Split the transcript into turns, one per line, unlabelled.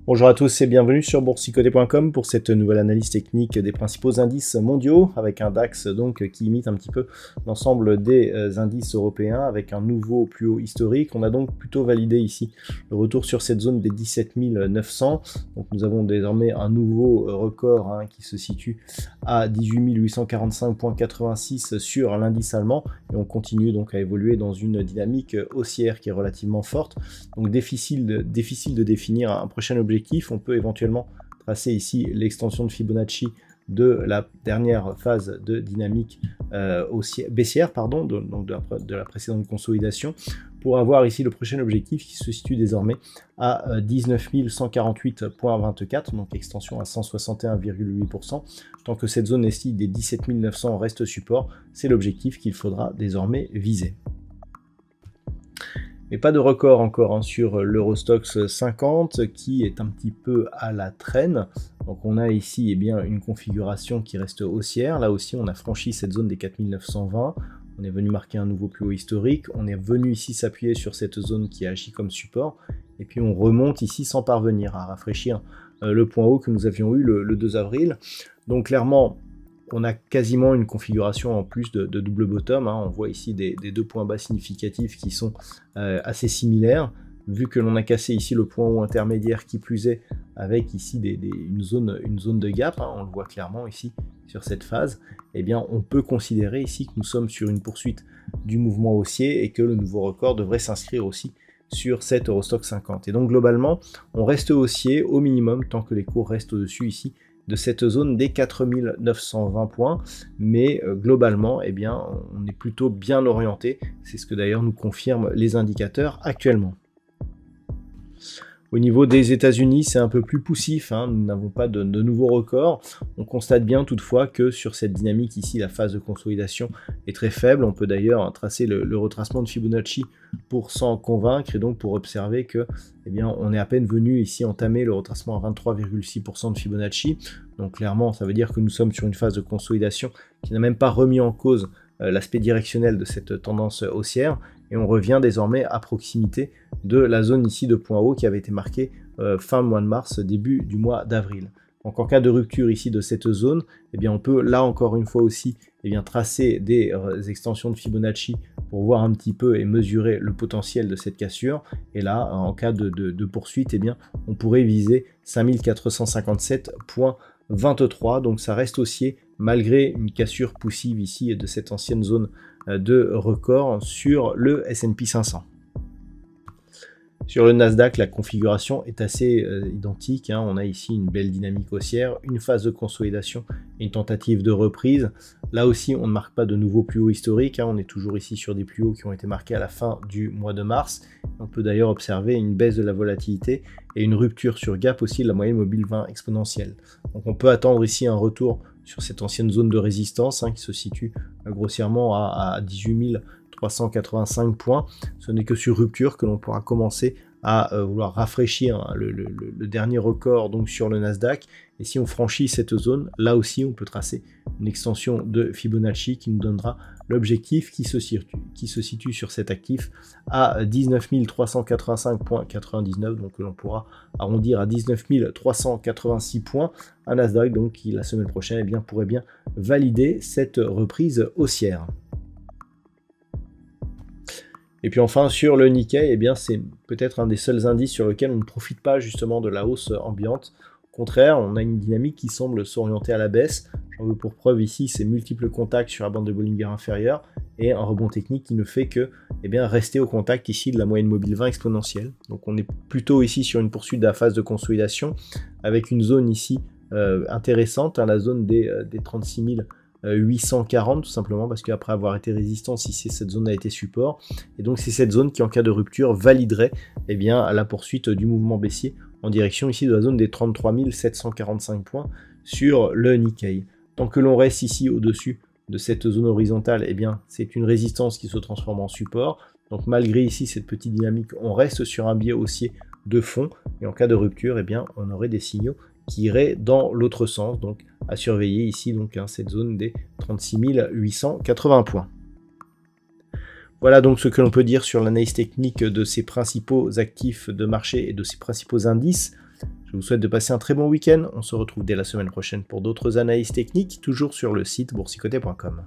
Bonjour à tous et bienvenue sur boursicoté.com pour cette nouvelle analyse technique des principaux indices mondiaux avec un DAX donc qui imite un petit peu l'ensemble des indices européens avec un nouveau plus haut historique. On a donc plutôt validé ici le retour sur cette zone des 17 900. Donc nous avons désormais un nouveau record qui se situe à 18 845,86 sur l'indice allemand et on continue donc à évoluer dans une dynamique haussière qui est relativement forte. Donc difficile de définir un prochain objectif. On peut éventuellement tracer ici l'extension de Fibonacci de la dernière phase de dynamique baissière, donc de la précédente consolidation, pour avoir ici le prochain objectif qui se situe désormais à 19 148,24, donc extension à 161,8%. Tant que cette zone ici des 17 900 reste support, c'est l'objectif qu'il faudra désormais viser. Mais pas de record encore sur l'Eurostoxx 50 qui est un petit peu à la traîne. Donc on a ici une configuration qui reste haussière. Là aussi on a franchi cette zone des 4920. On est venu marquer un nouveau plus haut historique. On est venu ici s'appuyer sur cette zone qui agit comme support. Et puis on remonte ici sans parvenir à rafraîchir le point haut que nous avions eu le 2 avril. Donc clairement, on a quasiment une configuration en plus de double bottom. On voit ici des deux points bas significatifs qui sont assez similaires. Vu que l'on a cassé ici le point haut intermédiaire qui plus est, avec ici une zone de gap, on le voit clairement ici sur cette phase, on peut considérer ici que nous sommes sur une poursuite du mouvement haussier et que le nouveau record devrait s'inscrire aussi sur cet Eurostoxx 50. Et donc globalement, on reste haussier au minimum tant que les cours restent au-dessus ici de cette zone des 4920 points, mais globalement, on est plutôt bien orienté. C'est ce que d'ailleurs nous confirment les indicateurs actuellement. Au niveau des États-Unis, c'est un peu plus poussif, nous n'avons pas de nouveaux records. On constate bien toutefois que sur cette dynamique ici, la phase de consolidation est très faible. On peut d'ailleurs tracer le retracement de Fibonacci pour s'en convaincre et donc pour observer que on est à peine venu ici entamer le retracement à 23,6% de Fibonacci. Donc clairement, ça veut dire que nous sommes sur une phase de consolidation qui n'a même pas remis en cause l'aspect directionnel de cette tendance haussière. Et on revient désormais à proximité de la zone ici de point haut qui avait été marquée fin mois de mars, début du mois d'avril. Donc en cas de rupture ici de cette zone, on peut là encore une fois aussi tracer des extensions de Fibonacci pour voir un petit peu et mesurer le potentiel de cette cassure. Et là, en cas de poursuite, on pourrait viser 5457,23. Donc ça reste haussier malgré une cassure poussive ici de cette ancienne zone de record sur le S&P 500. Sur le Nasdaq, la configuration est assez identique. On a ici une belle dynamique haussière, une phase de consolidation et une tentative de reprise. Là aussi, on ne marque pas de nouveaux plus hauts historiques. On est toujours ici sur des plus hauts qui ont été marqués à la fin du mois de mars. On peut d'ailleurs observer une baisse de la volatilité et une rupture sur gap aussi de la moyenne mobile 20 exponentielle. Donc on peut attendre ici un retour sur cette ancienne zone de résistance qui se situe grossièrement à 18 385 points. Ce n'est que sur rupture que l'on pourra commencer à vouloir rafraîchir le dernier record donc sur le Nasdaq. Et si on franchit cette zone, là aussi on peut tracer une extension de Fibonacci qui nous donnera l'objectif qui se situe sur cet actif à 19 385,99, donc que l'on pourra arrondir à 19 386 points. Un Nasdaq donc qui la semaine prochaine pourrait bien valider cette reprise haussière. Et puis enfin sur le Nikkei, c'est peut-être un des seuls indices sur lequel on ne profite pas justement de la hausse ambiante. Au contraire, on a une dynamique qui semble s'orienter à la baisse. J'en veux pour preuve ici ces multiples contacts sur la bande de Bollinger inférieure et un rebond technique qui ne fait que rester au contact ici de la moyenne mobile 20 exponentielle. Donc on est plutôt ici sur une poursuite de la phase de consolidation avec une zone ici intéressante, la zone des 36 840 tout simplement parce qu'après avoir été résistance ici cette zone a été support et donc c'est cette zone qui en cas de rupture validerait la poursuite du mouvement baissier en direction ici de la zone des 33 745 points sur le Nikkei. Tant que l'on reste ici au-dessus de cette zone horizontale, eh bien, c'est une résistance qui se transforme en support. Donc malgré ici cette petite dynamique, on reste sur un biais haussier de fond. Et en cas de rupture, eh bien, on aurait des signaux qui iraient dans l'autre sens. Donc à surveiller ici donc, cette zone des 36 880 points. Voilà donc ce que l'on peut dire sur l'analyse technique de ces principaux actifs de marché et de ces principaux indices. Je vous souhaite de passer un très bon week-end. On se retrouve dès la semaine prochaine pour d'autres analyses techniques, toujours sur le site boursicoté.com.